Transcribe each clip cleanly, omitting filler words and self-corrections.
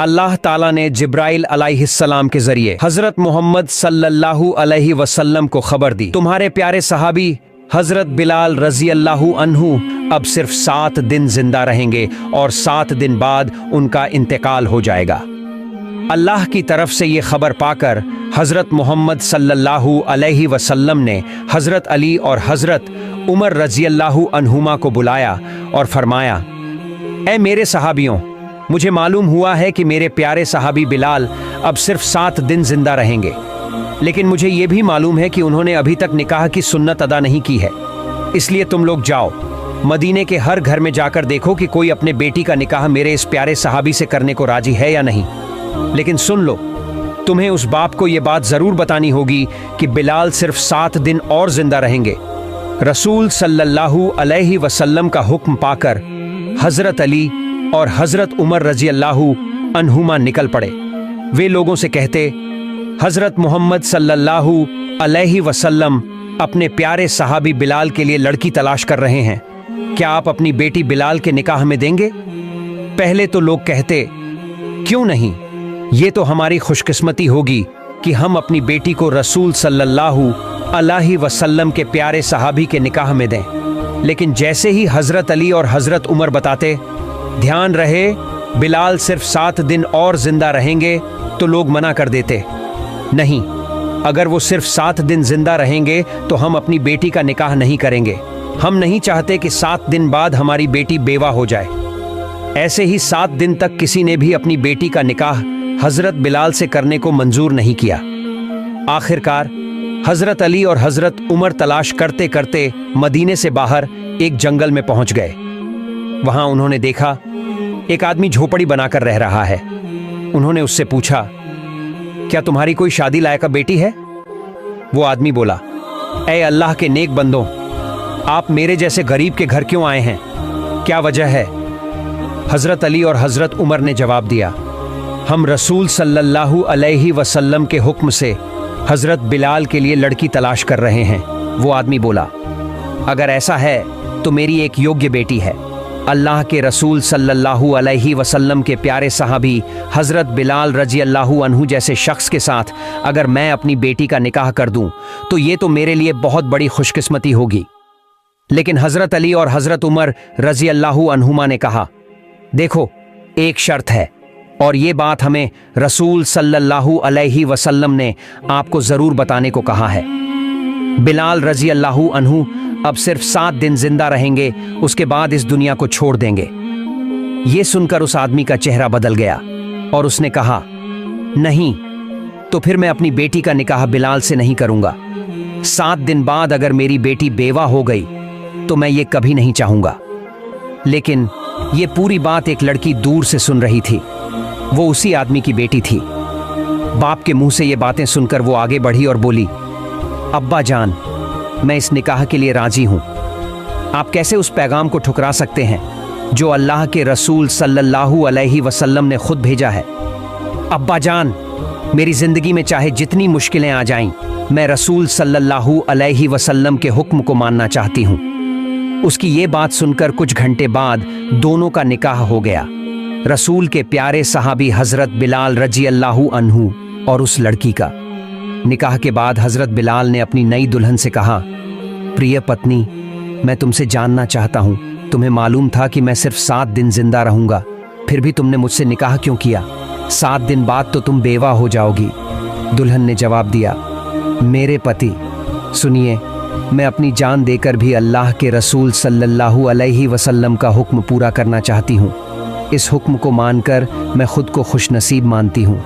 अल्लाह ताला ने जिब्राइल अलैहिस्सलाम के जरिए हजरत मोहम्मद सल्लल्लाहु अलैहि वसल्लम को खबर दी, तुम्हारे प्यारे सहाबी हजरत बिलाल रजी अल्लाहु अन्हु अब सिर्फ 7 दिन जिंदा रहेंगे और 7 दिन बाद उनका इंतकाल हो जाएगा। अल्लाह की तरफ से ये खबर पाकर हजरत मोहम्मद सल्लल्लाहु अलैहि वसल्लम ने हजरत अली और हजरत उमर रजी अल्लाहु अन्हुमा को बुलाया और फरमाया, ऐ मेरे सहाबियों, मुझे मालूम हुआ है कि मेरे प्यारे सहाबी बिलाल अब सिर्फ 7 दिन जिंदा रहेंगे, लेकिन मुझे ये भी मालूम है कि उन्होंने अभी तक निकाह की सुन्नत अदा नहीं की है। इसलिए तुम लोग जाओ, मदीने के हर घर में जाकर देखो कि कोई अपने बेटी का निकाह मेरे इस प्यारे सहाबी से करने को राजी है या नहीं। लेकिन सुन लो, तुम्हें उस बाप को यह बात जरूर बतानी होगी कि बिलाल सिर्फ 7 दिन और जिंदा रहेंगे। रसूल सल्लल्लाहु अलैहि वसल्लम का हुक्म पाकर हजरत अली और हजरत उमर रजी अल्लाहु अन्हुमा निकल पड़े। वे लोगों से कहते, हजरत मोहम्मद सल्लल्लाहु अलैहि वसल्लम अपने प्यारे सहाबी बिलाल के लिए लड़की तलाश कर रहे हैं, क्या आप अपनी बेटी बिलाल के निकाह में देंगे? पहले तो लोग कहते, क्यों नहीं, ये तो हमारी खुशकिस्मती होगी कि हम अपनी बेटी को रसूल सल्लल्लाहु अलैहि वसल्लम के प्यारे सहाबी के निकाह में दें। लेकिन जैसे ही हजरत अली और हजरत उमर बताते, ध्यान रहे बिलाल सिर्फ 7 दिन और जिंदा रहेंगे, तो लोग मना कर देते, नहीं, अगर वो सिर्फ 7 दिन जिंदा रहेंगे तो हम अपनी बेटी का निकाह नहीं करेंगे। हम नहीं चाहते कि 7 दिन बाद हमारी बेटी बेवा हो जाए। ऐसे ही 7 दिन तक किसी ने भी अपनी बेटी का निकाह हजरत बिलाल से करने को मंजूर नहीं किया। आखिरकार हजरत अली और हजरत उमर तलाश करते करते मदीने से बाहर एक जंगल में पहुंच गए। वहां उन्होंने देखा एक आदमी झोपड़ी बनाकर रह रहा है। उन्होंने उससे पूछा, क्या तुम्हारी कोई शादी लायका बेटी है? वो आदमी बोला, ऐ अल्लाह के नेक बंदों, आप मेरे जैसे गरीब के घर क्यों आए हैं? क्या वजह है? हजरत अली और हजरत उमर ने जवाब दिया, हम रसूल सल्लल्लाहु अलैहि वसल्लम के हुक्म से हजरत बिलाल के लिए लड़की तलाश कर रहे हैं। वो आदमी बोला, अगर ऐसा है तो मेरी एक योग्य बेटी है। अल्लाह के रसूल सल्लल्लाहु अलैहि वसल्लम के प्यारे सहाबी हजरत बिलाल रजी अल्लाहु अन्हु जैसे शख्स के साथ अगर मैं अपनी बेटी का निकाह कर दूं तो ये तो मेरे लिए बहुत बड़ी खुशकिस्मती होगी। लेकिन हजरत अली और हजरत उमर रजी अल्लाहु अन्हुमा ने कहा, देखो, एक शर्त है और ये बात हमें रसूल सल्लल्लाहु अलैहि वसल्लम ने आपको जरूर बताने को कहा है। बिलाल रजी अल्लाहु अन्हु अब सिर्फ 7 दिन जिंदा रहेंगे, उसके बाद इस दुनिया को छोड़ देंगे। ये सुनकर उस आदमी का चेहरा बदल गया और उसने कहा, नहीं, तो फिर मैं अपनी बेटी का निकाह बिलाल से नहीं करूंगा। 7 दिन बाद अगर मेरी बेटी बेवा हो गई तो मैं ये कभी नहीं चाहूंगा। लेकिन ये पूरी बात एक लड़की दूर से सुन रही थी। वो उसी आदमी की बेटी थी। बाप के मुंह से ये बातें सुनकर वो आगे बढ़ी और बोली, अब्बा जान, मैं इस निकाह के लिए राजी हूं। आप कैसे उस पैगाम को ठुकरा सकते हैं जो अल्लाह के रसूल सल्लल्लाहु अलैहि वसल्लम ने खुद भेजा है? अब्बा जान, मेरी जिंदगी में चाहे जितनी मुश्किलें आ जाएं, मैं रसूल सल्लल्लाहु अलैहि वसल्लम के हुक्म को मानना चाहती हूं। उसकी ये बात सुनकर कुछ घंटे बाद दोनों का निकाह हो गया। रसूल के प्यारे सहाबी हजरत बिलाल रजी अल्लाहु अन्हु और उस लड़की का। निकाह के बाद हजरत बिलाल ने अपनी नई दुल्हन से कहा, प्रिय पत्नी, मैं तुमसे जानना चाहता हूं, तुम्हें मालूम था कि मैं सिर्फ 7 दिन जिंदा रहूंगा, फिर भी तुमने मुझसे निकाह क्यों किया? 7 दिन बाद तो तुम बेवा हो जाओगी। दुल्हन ने जवाब दिया, मेरे पति, सुनिए, मैं अपनी जान देकर भी अल्लाह के रसूल सल्लल्लाहु अलैहि वसल्लम का हुक्म पूरा करना चाहती हूँ। इस हुक्म को मानकर मैं खुद को खुशनसीब मानती हूँ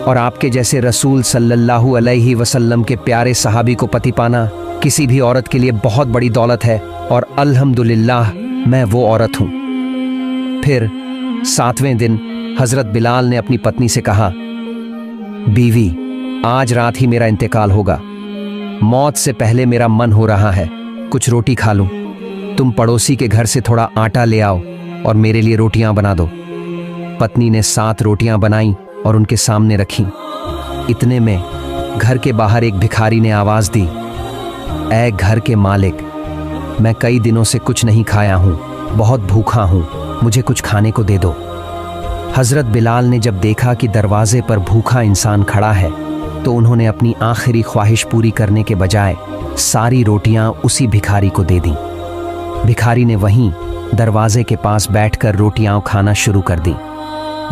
और आपके जैसे रसूल सल्लल्लाहु अलैहि वसल्लम के प्यारे सहाबी को पति पाना किसी भी औरत के लिए बहुत बड़ी दौलत है और अल्हम्दुलिल्लाह मैं वो औरत हूँ। फिर 7वें दिन हजरत बिलाल ने अपनी पत्नी से कहा, बीवी, आज रात ही मेरा इंतकाल होगा। मौत से पहले मेरा मन हो रहा है कुछ रोटी खा लूं। तुम पड़ोसी के घर से थोड़ा आटा ले आओ और मेरे लिए रोटियां बना दो। पत्नी ने 7 रोटियां बनाई और उनके सामने रखी। इतने में घर के बाहर एक भिखारी ने आवाज दी, ऐ घर के मालिक, मैं कई दिनों से कुछ नहीं खाया हूं, बहुत भूखा हूं, मुझे कुछ खाने को दे दो। हजरत बिलाल ने जब देखा कि दरवाजे पर भूखा इंसान खड़ा है तो उन्होंने अपनी आखिरी ख्वाहिश पूरी करने के बजाय सारी रोटियां उसी भिखारी को दे दी। भिखारी ने वहीं दरवाजे के पास बैठकर रोटियां खाना शुरू कर दी।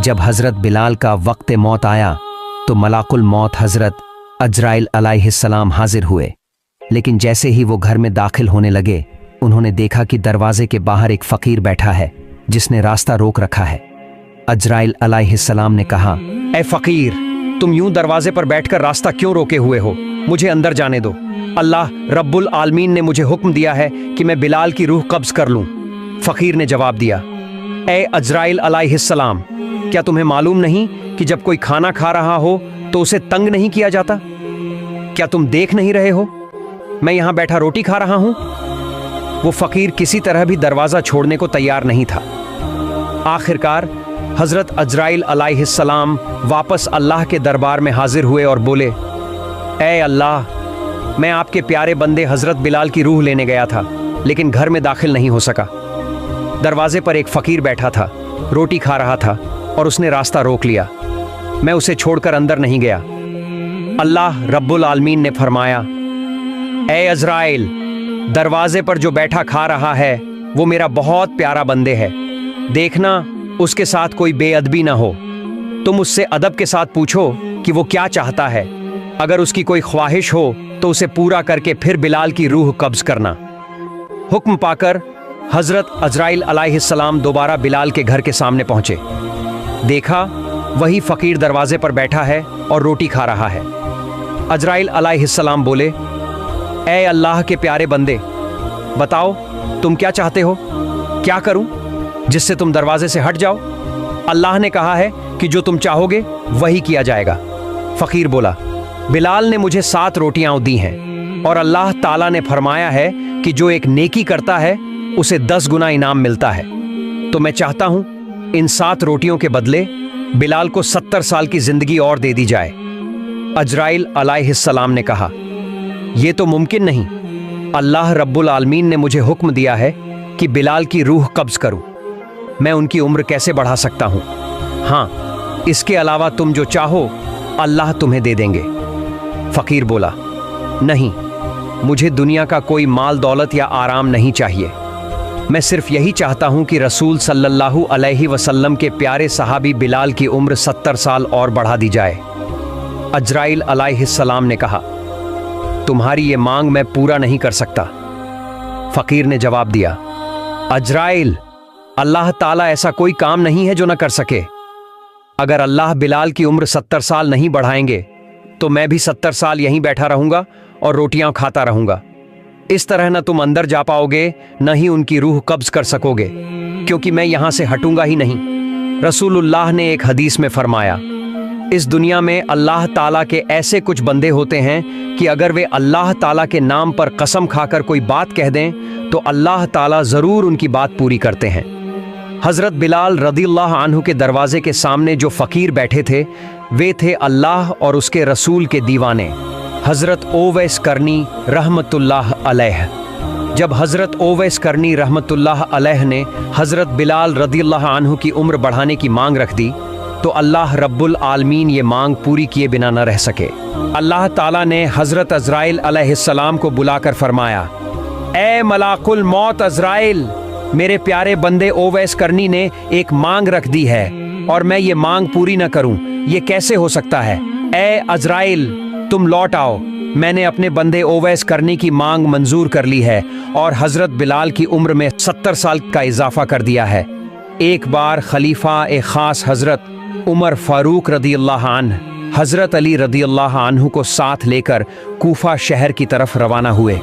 जब हजरत बिलाल का वक्त मौत आया तो मलाकुल मौत हजरत अजराइल अलैहिस्सलाम हाजिर हुए, लेकिन जैसे ही वो घर में दाखिल होने लगे उन्होंने देखा कि दरवाजे के बाहर एक फकीर बैठा है जिसने रास्ता रोक रखा है। अजराइल अलैहिस्सलाम ने कहा, ए फकीर, तुम यूं दरवाजे पर बैठकर रास्ता क्यों रोके हुए हो? मुझे अंदर जाने दो। अल्लाह रब्बुल आलमीन ने मुझे हुक्म दिया है कि मैं बिलाल की रूह कब्ज कर लूं। फकीर ने जवाब दिया, ए अजराइल अलैहिस्सलाम, क्या तुम्हें मालूम नहीं कि जब कोई खाना खा रहा हो तो उसे तंग नहीं किया जाता? क्या तुम देख नहीं रहे हो मैं यहां बैठा रोटी खा रहा हूं? वो फकीर किसी तरह भी दरवाजा छोड़ने को तैयार नहीं था। आखिरकार हजरत अजराइल अलैहिस्सलाम वापस अल्लाह के दरबार में हाजिर हुए और बोले, ए अल्लाह, मैं आपके प्यारे बंदे हजरत बिलाल की रूह लेने गया था लेकिन घर में दाखिल नहीं हो सका। दरवाजे पर एक फकीर बैठा था, रोटी खा रहा था और उसने रास्ता रोक लिया। मैं उसे छोड़कर अंदर नहीं गया। अल्लाह रब्बुल आलमीन ने फरमाया, ए अजराइल, दरवाजे पर जो बैठा खा रहा है वो मेरा बहुत प्यारा बंदे है। देखना उसके साथ कोई बेअदबी ना हो। तुम उससे अदब के साथ पूछो कि वो क्या चाहता है। अगर उसकी कोई ख्वाहिश हो तो उसे पूरा करके फिर बिलाल की रूह कब्ज करना। हुक्म पाकर हजरत अजराइल अलैहिस्सलाम दोबारा बिलाल के घर के सामने पहुंचे। देखा वही फकीर दरवाजे पर बैठा है और रोटी खा रहा है। अजराइल अलैहिस्सलाम बोले, ए अल्लाह के प्यारे बंदे, बताओ तुम क्या चाहते हो? क्या करूं जिससे तुम दरवाजे से हट जाओ? अल्लाह ने कहा है कि जो तुम चाहोगे वही किया जाएगा। फकीर बोला, बिलाल ने मुझे 7 रोटियां दी हैं और अल्लाह ताला ने फरमाया है कि जो एक नेकी करता है उसे 10 गुना इनाम मिलता है। तो मैं चाहता हूं इन 7 रोटियों के बदले बिलाल को 70 साल की जिंदगी और दे दी जाए। अजराइल अलैहिस्सलाम ने कहा, यह तो मुमकिन नहीं। अल्लाह रब्बुल आलमीन ने मुझे हुक्म दिया है कि बिलाल की रूह कब्ज करूं। मैं उनकी उम्र कैसे बढ़ा सकता हूं? हां, इसके अलावा तुम जो चाहो अल्लाह तुम्हें दे देंगे। फकीर बोला, नहीं, मुझे दुनिया का कोई माल दौलत या आराम नहीं चाहिए। मैं सिर्फ यही चाहता हूं कि रसूल सल्लल्लाहु अलैहि वसल्लम के प्यारे सहाबी बिलाल की उम्र 70 साल और बढ़ा दी जाए। अजराइल अलैहिस्सलाम ने कहा, तुम्हारी ये मांग मैं पूरा नहीं कर सकता। फकीर ने जवाब दिया, अजराइल, अल्लाह ताला ऐसा कोई काम नहीं है जो ना कर सके। अगर अल्लाह बिलाल की उम्र 70 साल नहीं बढ़ाएंगे तो मैं भी 70 साल यहीं बैठा रहूंगा और रोटियां खाता रहूंगा। इस तरह न तुम अंदर जा पाओगे न ही उनकी रूह कब्ज कर सकोगे, क्योंकि मैं यहां से हटूंगा ही नहीं। रसूलुल्लाह ने एक हदीस में फरमाया, इस दुनिया में अल्लाह ताला के ऐसे कुछ बंदे होते हैं कि अगर वे अल्लाह ताला के नाम पर कसम खाकर कोई बात कह दें तो अल्लाह ताला जरूर उनकी बात पूरी करते हैं। हजरत बिलाल रदियल्लाहु अन्हु के दरवाजे के सामने जो फकीर बैठे थे वे थे अल्लाह और उसके रसूल के दीवाने हजरत ओवैस करनी रहमतुल्लाह अलैह। जब हजरत ओवैस करनी रहमतुल्लाह अलैह ने हजरत बिलाल रदियल्लाहु अन्हु की उम्र बढ़ाने की मांग रख दी तो अल्लाह रब्बुल आलमीन ये मांग पूरी किए बिना न रह सके। अल्लाह ताला ने हजरत अजराइल अलैहिस्सलाम को बुलाकर फरमाया, ए मलाकुल मौत अजराइल, मेरे प्यारे बंदे ओवैस करनी ने एक मांग रख दी है और मैं ये मांग पूरी न करूं, ये कैसे हो सकता है? ए अजराइल, तुम लौट आओ। मैंने अपने बंदे ओवैस करनी की मांग मंजूर कर ली है और हजरत बिलाल की उम्र में 70 साल का इजाफा कर दिया है। एक बार खलीफा ए खास हजरत उमर फारूक रदियल्लाहु अन्हु हजरत अली रदियल्लाहु अन्हु को साथ लेकर कूफा शहर की तरफ रवाना हुए।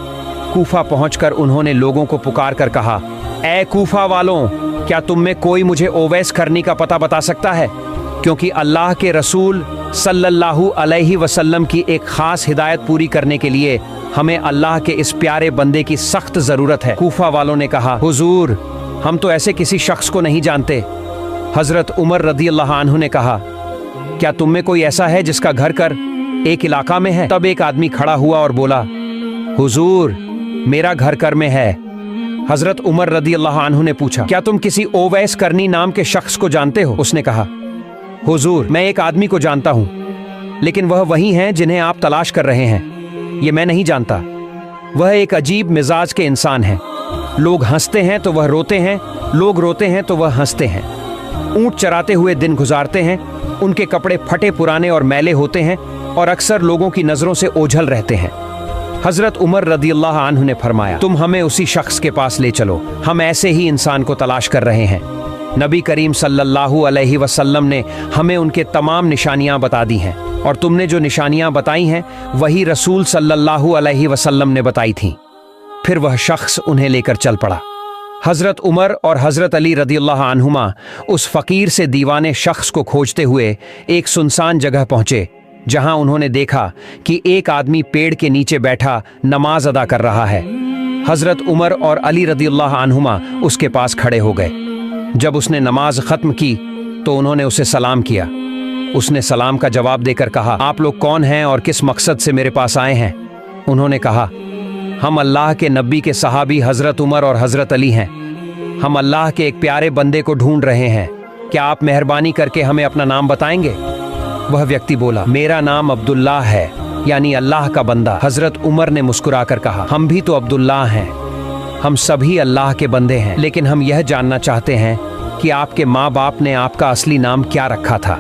कूफा पहुंचकर उन्होंने लोगों को पुकार कर कहा, ए कूफा वालों, क्या तुम में कोई मुझे ओवैस करनी का पता बता सकता है? क्योंकि अल्लाह के रसूल सल्लल्लाहु अलैहि वसल्लम की एक खास हिदायत पूरी करने के लिए हमें अल्लाह के इस प्यारे बंदे की सख्त जरूरत है। कूफा वालों ने कहा, हुजूर, हम तो ऐसे किसी शख्स को नहीं जानते। हजरत उमर रदियल्लाहु अन्हु ने कहा, क्या तुम में कोई ऐसा है जिसका घर कर एक इलाका में है? तब एक आदमी खड़ा हुआ और बोला, हुजूर, मेरा घर कर में है। हजरत उमर रदियल्लाहु अन्हु ने पूछा, क्या तुम किसी ओवैस करनी नाम के शख्स को जानते हो? उसने कहा, हुजूर, मैं एक आदमी को जानता हूँ, लेकिन वह वही हैं जिन्हें आप तलाश कर रहे हैं। ये मैं नहीं जानता। वह एक अजीब मिजाज के इंसान हैं। लोग हंसते हैं तो वह रोते हैं, लोग रोते हैं तो वह हंसते हैं। ऊंट चराते हुए दिन गुजारते हैं। उनके कपड़े फटे पुराने और मैले होते हैं और अक्सर लोगों की नजरों से ओझल रहते हैं। हजरत उमर रदियल्लाहु अन्हु ने फरमाया, तुम हमें उसी शख्स के पास ले चलो, हम ऐसे ही इंसान को तलाश कर रहे हैं। नबी करीम सल्लल्लाहु अलैहि वसल्लम ने हमें उनके तमाम निशानियां बता दी हैं और तुमने जो निशानियां बताई हैं वही रसूल सल्लल्लाहु अलैहि वसल्लम ने बताई थीं। फिर वह शख्स उन्हें लेकर चल पड़ा। हजरत उमर और हजरत अली रदियल्लाहु अन्हुमा उस फकीर से दीवाने शख्स को खोजते हुए एक सुनसान जगह पहुंचे, जहां उन्होंने देखा कि एक आदमी पेड़ के नीचे बैठा नमाज अदा कर रहा है। हजरत उमर और अली रदियल्लाहु अन्हुमा उसके पास खड़े हो गए। जब उसने नमाज खत्म की तो उन्होंने उसे सलाम किया। उसने सलाम का जवाब देकर कहा, आप लोग कौन हैं और किस मकसद से मेरे पास आए हैं? उन्होंने कहा, हम अल्लाह के नबी के सहाबी हजरत उमर और हजरत अली हैं। हम अल्लाह के एक प्यारे बंदे को ढूंढ रहे हैं। क्या आप मेहरबानी करके हमें अपना नाम बताएंगे? वह व्यक्ति बोला, मेरा नाम अब्दुल्लाह है, यानी अल्लाह का बंदा। हजरत उमर ने मुस्कुराकर कहा, हम भी तो अब्दुल्लाह हैं। हम सभी अल्लाह के बंदे हैं, लेकिन हम यह जानना चाहते हैं कि आपके माँ बाप ने आपका असली नाम क्या रखा था?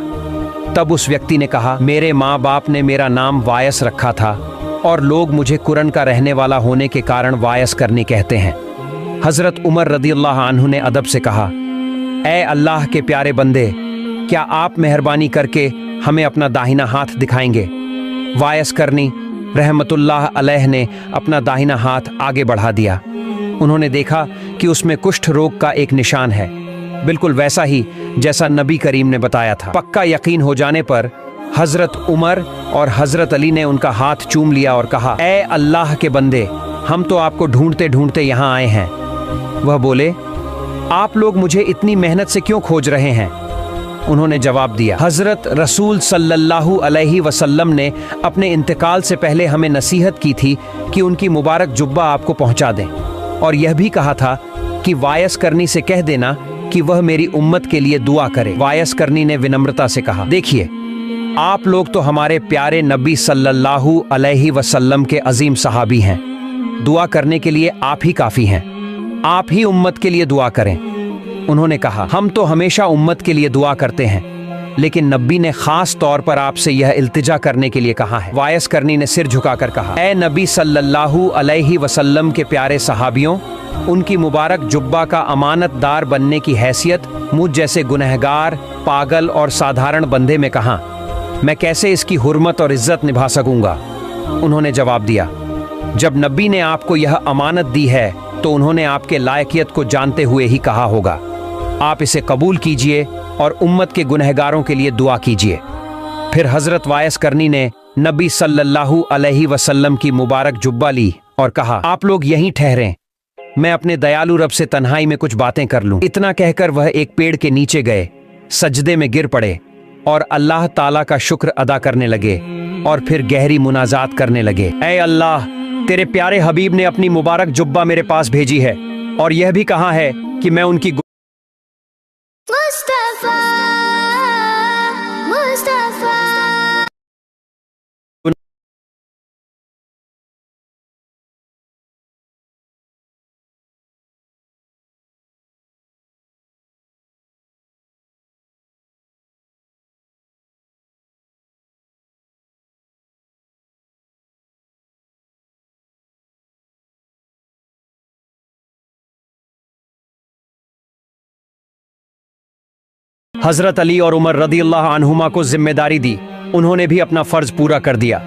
तब उस व्यक्ति ने कहा, मेरे माँ बाप ने मेरा नाम वायस रखा था और लोग मुझे कुरन का रहने वाला होने के कारण वायस करनी कहते हैं। हजरत उमर रदियल्लाहु अन्हु ने अदब से कहा, ए अल्लाह के प्यारे बंदे, क्या आप मेहरबानी करके हमें अपना दाहिना हाथ दिखाएंगे? वायस करनी रहमतुल्लाह अलैह ने अपना दाहिना हाथ आगे बढ़ा दिया। उन्होंने देखा कि उसमें कुष्ठ रोग का एक निशान है, बिल्कुल वैसा ही जैसा नबी करीम ने बताया था। पक्का यकीन हो जाने पर हजरत उमर और हजरत अली ने उनका हाथ चूम लिया और कहा, ए अल्लाह के बंदे, हम तो आपको ढूंढते ढूंढते यहाँ आए हैं। वह बोले, आप लोग मुझे इतनी मेहनत से क्यों खोज रहे हैं? उन्होंने जवाब दिया, हजरत रसूल सल्लल्लाहु अलैहि वसल्लम ने अपने इंतकाल से पहले हमें नसीहत की थी कि उनकी मुबारक जुब्बा आपको पहुंचा दें, और यह भी कहा था कि वायस करनी से कह देना कि वह मेरी उम्मत के लिए दुआ करे। वायस करनी ने विनम्रता से कहा, देखिए, आप लोग तो हमारे प्यारे नबी सल्लल्लाहु अलैहि वसल्लम के अजीम सहाबी हैं। दुआ करने के लिए आप ही काफी हैं। आप ही उम्मत के लिए दुआ करें। उन्होंने कहा, हम तो हमेशा उम्मत के लिए दुआ करते हैं, लेकिन नबी ने खास तौर पर आपसे यह इल्तिजा करने के लिए कहा है। वायस करनी ने सिर झुकाकर कहा, ए नबी सल्लल्लाहु अलैहि वसल्लम के प्यारे सहाबियों, उनकी मुबारक जुब्बा का अमानतदार बनने की हैसियत मुझ जैसे गुनहगार, पागल और साधारण बंदे में कहाँ? मैं कैसे इसकी हुर्मत और इज्जत निभा सकूंगा? उन्होंने जवाब दिया, जब नबी ने आपको यह अमानत दी है तो उन्होंने आपके लायकियत को जानते हुए ही कहा होगा। आप इसे कबूल कीजिए और उम्मत के गुनहगारों के लिए दुआ कीजिए। फिर हजरत वायस करनी ने नबी सल्लल्लाहु अलैहि वसल्लम की मुबारक जुब्बा ली और कहा, आप लोग यहीं ठहरें, मैं अपने दयालु रब से तन्हाई में कुछ बातें कर लूं। इतना कहकर वह एक पेड़ के नीचे गए, सजदे में गिर पड़े और अल्लाह ताला का शुक्र अदा करने लगे और फिर गहरी मुनाजात करने लगे। ऐ अल्लाह, तेरे प्यारे हबीब ने अपनी मुबारक जुब्बा मेरे पास भेजी है और यह भी कहा है कि मैं उनकी मुस्तफा मुस्तफा हजरत अली और उमर रदियल्लाहु अन्हुमा को जिम्मेदारी दी। उन्होंने भी अपना फर्ज पूरा कर दिया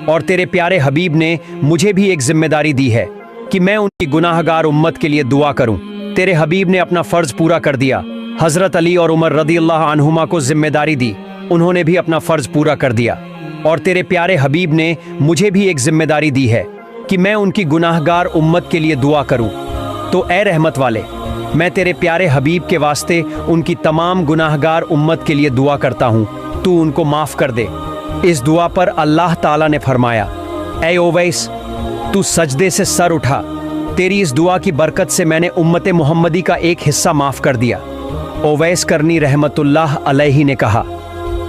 और तेरे प्यारे हबीब ने मुझे भी एक जिम्मेदारी दी है कि मैं उनकी गुनाहगार उम्मत के लिए दुआ करूं। तेरे हबीब ने अपना फर्ज पूरा कर दिया। हजरत अली और उमर रदियल्लाहु अन्हुमा को जिम्मेदारी दी। उन्होंने भी अपना फर्ज पूरा कर दिया और तेरे प्यारे हबीब ने मुझे भी एक जिम्मेदारी दी है कि मैं उनकी गुनाहगार उम्मत के लिए दुआ करूं। तो ए रहमत वाले, मैं तेरे प्यारे हबीब के वास्ते उनकी तमाम गुनाहगार उम्मत के लिए दुआ करता हूँ, तू उनको माफ़ कर दे। इस दुआ पर अल्लाह ताला ने फरमाया, ऐ ओवैस, तू सजदे से सर उठा, तेरी इस दुआ की बरकत से मैंने उम्मत मोहम्मदी का एक हिस्सा माफ़ कर दिया। ओवैस करनी रहमतुल्लाह अलैहि ने कहा,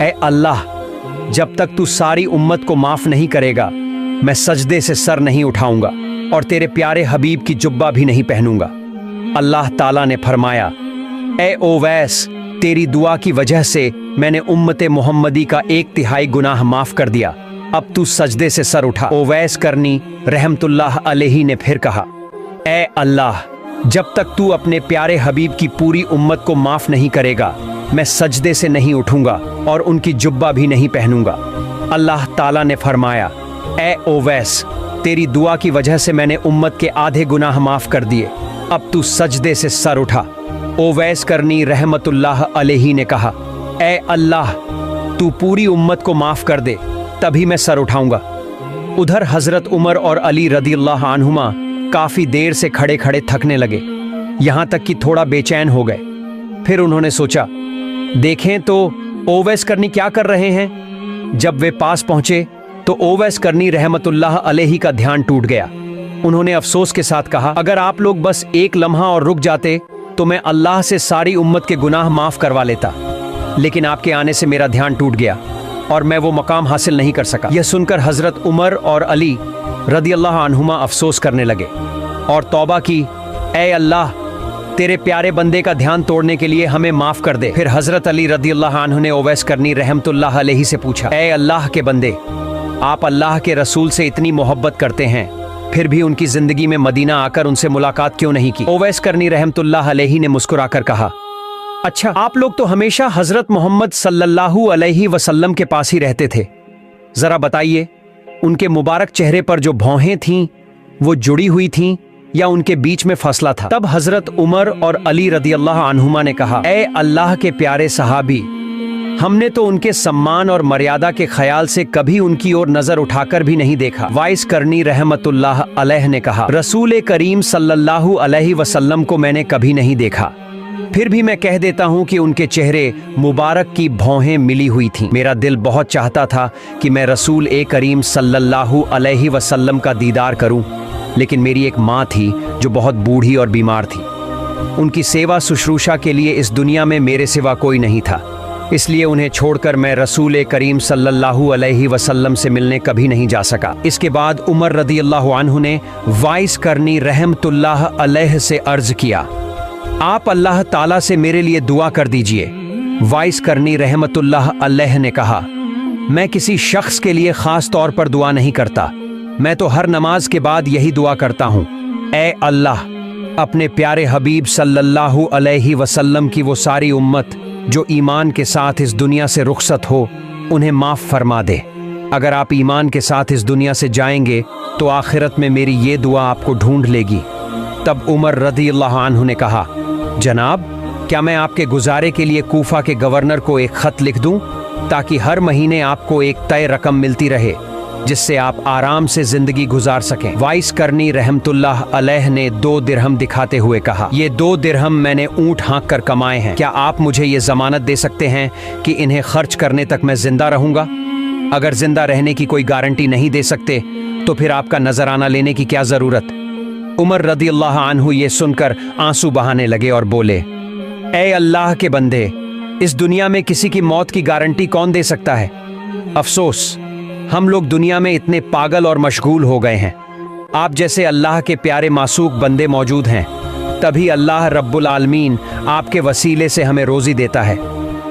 ए अल्लाह, जब तक तू सारी उम्मत को माफ नहीं करेगा मैं सजदे से सर नहीं उठाऊंगा और तेरे प्यारे हबीब की जुब्बा भी नहीं पहनूंगा। अल्लाह ताला ने फरमाया, ए ओवैस, तेरी दुआ की वजह से मैंने उम्मत मोहम्मदी का 1/3 गुनाह माफ कर दिया, अब तू सजदे से सर उठा। ओवैस करनी रहमतुल्लाह अलैहि ने फिर कहा, ए अल्लाह, जब तक तू अपने प्यारे हबीब की पूरी उम्मत को माफ नहीं करेगा मैं सजदे से नहीं उठूंगा और उनकी जुब्बा भी नहीं पहनूंगा। अल्लाह ताला ने फरमाया, ए ओवैस, तेरी दुआ की वजह से मैंने उम्मत के आधे गुनाह माफ कर दिए, अब तू सजदे से सर उठा। ओवैस करनी रहमतुल्लाह अलैहि ने कहा, ए अल्लाह, तू पूरी उम्मत को माफ कर दे तभी मैं सर उठाऊंगा। उधर हजरत उमर और अली रदियल्लाहु अन्हुमा काफी देर से खड़े खड़े थकने लगे, यहां तक कि थोड़ा बेचैन हो गए। फिर उन्होंने सोचा, देखें तो ओवैस करनी क्या कर रहे हैं। जब वे पास पहुंचे तो ओवैस करनी रहमतुल्लाह अलैहि का ध्यान टूट गया। उन्होंने अफसोस के साथ कहा, अगर आप लोग बस एक लम्हा और रुक जाते तो मैं अल्लाह से सारी उम्मत के गुनाह माफ करवा लेता, लेकिन आपके आने से मेरा ध्यान टूट गया और मैं वो मकाम हासिल नहीं कर सका। यह सुनकर हजरत उमर और अली रदियल्लाहु अन्हुमा अफसोस करने लगे और तौबा की, ए अल्लाह, तेरे प्यारे बंदे का ध्यान तोड़ने के लिए हमें माफ कर दे। फिर हजरत अली रदियल्लाहु अन्हु ने ओवैस करनी रहमतुल्लाह अलैहि से पूछा, ए अल्लाह के बंदे, आप अल्लाह के रसूल से इतनी मोहब्बत करते हैं, फिर भी उनकी जिंदगी में मदीना आकर उनसे मुलाकात क्यों नहीं की। ओवैस करनी रहमतुल्लाह अलैहि ने मुस्कुराकर कहा, अच्छा, आप लोग तो हमेशा हजरत मोहम्मद सल्लल्लाहु अलैहि वसल्लम के पास ही रहते थे, जरा बताइए उनके मुबारक चेहरे पर जो भौहें थीं वो जुड़ी हुई थीं या उनके बीच में फसला था। तब हजरत उमर और अली रदियल्लाहु अन्हुमा ने कहा, ए अल्लाह के प्यारे सहाबी, हमने तो उनके सम्मान और मर्यादा के ख्याल से कभी उनकी ओर नजर उठाकर भी नहीं देखा। वाइस करनी रहमतुल्लाह अलैह ने कहा, रसूल करीम सल्लल्लाहु अलैहि वसल्लम को मैंने कभी नहीं देखा, फिर भी मैं कह देता हूँ कि उनके चेहरे मुबारक की भौहें मिली हुई थीं। मेरा दिल बहुत चाहता था कि मैं रसूल करीम सल्लल्लाहु अलैहि वसल्लम का दीदार करूं, लेकिन मेरी एक माँ थी जो बहुत बूढ़ी और बीमार थी। उनकी सेवा शुश्रूषा के लिए इस दुनिया में मेरे सिवा कोई नहीं था, इसलिए उन्हें छोड़कर मैं रसूल करीम सल्लल्लाहु अलैहि वसल्लम से मिलने कभी नहीं जा सका। इसके बाद उमर रदियल्लाहु अन्हु ने वाइस करनी रहमतुल्लाह अलैह से अर्ज किया, आप अल्लाह ताला से मेरे लिए दुआ कर दीजिए। वाइस करनी रहमतुल्लाह अलैह ने कहा, मैं किसी शख्स के लिए खास तौर पर दुआ नहीं करता, मैं तो हर नमाज के बाद यही दुआ करता हूँ, ए अल्लाह, अपने प्यारे हबीब सल्लल्लाहु अलैहि वसल्लम की वो सारी उम्मत जो ईमान के साथ इस दुनिया से रुखसत हो उन्हें माफ फरमा दे। अगर आप ईमान के साथ इस दुनिया से जाएंगे तो आखिरत में मेरी ये दुआ आपको ढूंढ लेगी। तब उमर रदियल्लाहु अन्हु ने कहा, जनाब, क्या मैं आपके गुजारे के लिए कूफा के गवर्नर को एक खत लिख दूं ताकि हर महीने आपको एक तय रकम मिलती रहे जिससे आप आराम से जिंदगी गुजार सकें। वाइस करनी रहमतुल्लाह अलैह ने 2 दिरहम दिखाते हुए कहा, ये 2 दिरहम मैंने ऊंट हाँक कर कमाए हैं, क्या आप मुझे ये जमानत दे सकते हैं कि इन्हें खर्च करने तक मैं जिंदा रहूंगा। अगर जिंदा रहने की कोई गारंटी नहीं दे सकते तो फिर आपका नजराना लेने की क्या जरूरत। उमर रदियल्लाहु अन्हु ये सुनकर आंसू बहाने लगे और बोले, ए अल्लाह के बंदे, इस दुनिया में किसी की मौत की गारंटी कौन दे सकता है। अफसोस, हम लोग दुनिया में इतने पागल और मशगूल हो गए हैं। आप जैसे अल्लाह के प्यारे मासूक बंदे मौजूद हैं, तभी अल्लाह रब्बुल आलमीन आपके वसीले से हमें रोजी देता है।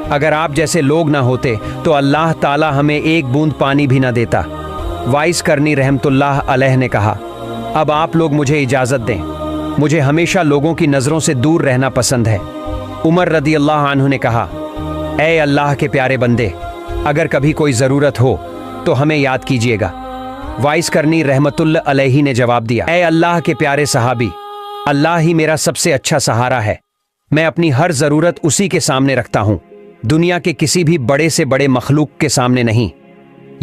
अगर आप जैसे लोग ना होते तो अल्लाह ताला हमें एक बूंद पानी भी ना देता। वाइस करनी रहमतुल्लाह अलैह ने कहा, अब आप लोग मुझे इजाज़त दें, मुझे हमेशा लोगों की नज़रों से दूर रहना पसंद है। उमर रदियल्लाहु अन्हु ने कहा, ए अल्लाह के प्यारे बंदे, अगर कभी कोई ज़रूरत हो तो हमें याद कीजिएगा। वाइस करनी रहमतुल्लाह अलैहि ने जवाब दिया, ए अल्लाह के प्यारे सहाबी, अल्लाह ही मेरा सबसे अच्छा सहारा है, मैं अपनी हर ज़रूरत उसी के सामने रखता हूँ, दुनिया के किसी भी बड़े से बड़े मखलूक के सामने नहीं।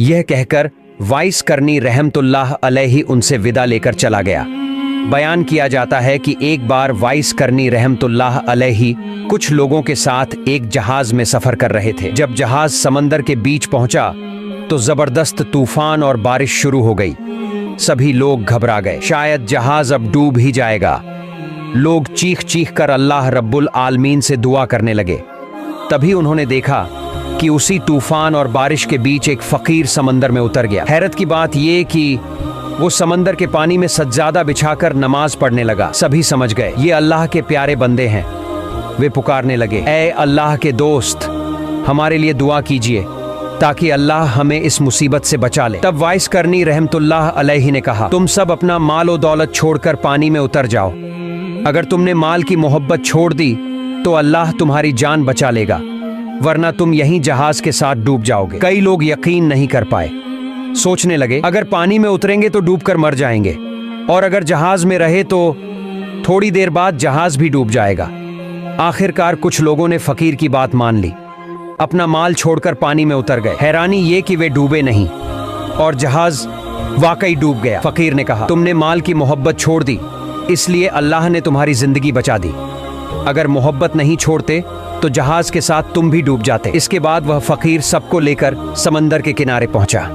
यह कहकर वाइस करनी रहमतुल्लाह अलैहि उनसे विदा लेकर चला गया। बयान किया जाता है कि एक बार वाइस करनी रहमतुल्लाह अलैहि कुछ लोगों के साथ एक जहाज में सफर कर रहे थे। जब जहाज समंदर के बीच पहुंचा तो जबरदस्त तूफान और बारिश शुरू हो गई। सभी लोग घबरा गए, शायद जहाज अब डूब ही जाएगा। लोग चीख चीख कर अल्लाह रब्बुल आलमीन से दुआ करने लगे। तभी उन्होंने देखा कि उसी तूफान और बारिश के बीच एक फकीर समंदर में उतर गया। हैरत की बात यह कि वो समंदर के पानी में सज्जादा बिछाकर नमाज पढ़ने लगा। सभी समझ गए ये अल्लाह के प्यारे बंदे हैं। वे पुकारने लगे, ऐ अल्लाह के दोस्त, हमारे लिए दुआ कीजिए ताकि अल्लाह हमें इस मुसीबत से बचा ले। तब वाइस करनी रहमतुल्लाह अलैहि ने कहा, तुम सब अपना माल और दौलत छोड़कर पानी में उतर जाओ। अगर तुमने माल की मोहब्बत छोड़ दी तो अल्लाह तुम्हारी जान बचा लेगा, वरना तुम यहीं जहाज के साथ डूब जाओगे। कई लोग यकीन नहीं कर पाए। सोचने लगे अगर पानी में उतरेंगे तो डूबकर मर जाएंगे, और अगर जहाज में रहे तो थोड़ी देर बाद जहाज भी डूब जाएगा। आखिरकार कुछ लोगों ने फकीर की बात मान ली, अपना माल छोड़कर पानी में उतर गए। हैरानी ये कि वे डूबे नहीं और जहाज वाकई डूब गया। फकीर ने कहा, तुमने माल की मोहब्बत छोड़ दी, इसलिए अल्लाह ने तुम्हारी जिंदगी बचा दी। अगर मोहब्बत नहीं छोड़ते तो जहाज के साथ तुम भी डूब जाते। इसके बाद वह फकीर सबको लेकर समंदर के किनारे पहुंचा।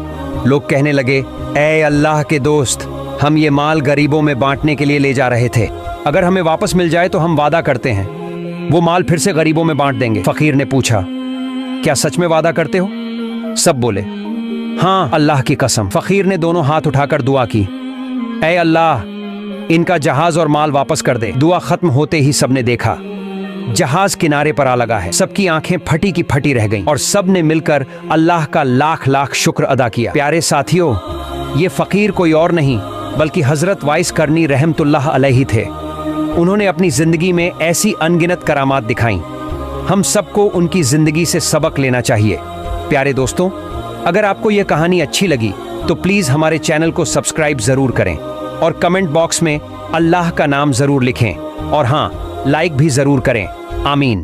लोग कहने लगे, ऐ अल्लाह के दोस्त, हम ये माल गरीबों में बांटने के लिए ले जा रहे थे। अगर हमें वापस मिल जाए तो हम वादा करते हैं वो माल फिर से गरीबों में बांट देंगे। फकीर ने पूछा, क्या सच में वादा करते हो? सब बोले, हाँ अल्लाह की कसम। फकीर ने दोनों हाथ उठाकर दुआ की, ऐ अल्लाह, इनका जहाज और माल वापस कर दे। दुआ खत्म होते ही सबने देखा जहाज किनारे पर आ लगा है। सबकी आंखें फटी की फटी रह गईं और सब ने मिलकर अल्लाह का लाख लाख शुक्र अदा किया। प्यारे साथियों, ये फकीर कोई और नहीं बल्कि हजरत वाइस करनी रहमतुल्लाह अलैहि थे। उन्होंने अपनी जिंदगी में ऐसी अनगिनत करामात दिखाई। हम सबको उनकी जिंदगी से सबक लेना चाहिए। प्यारे दोस्तों, अगर आपको यह कहानी अच्छी लगी तो प्लीज हमारे चैनल को सब्सक्राइब जरूर करें और कमेंट बॉक्स में अल्लाह का नाम जरूर लिखें, और हाँ, लाइक भी जरूर करें। आमीन।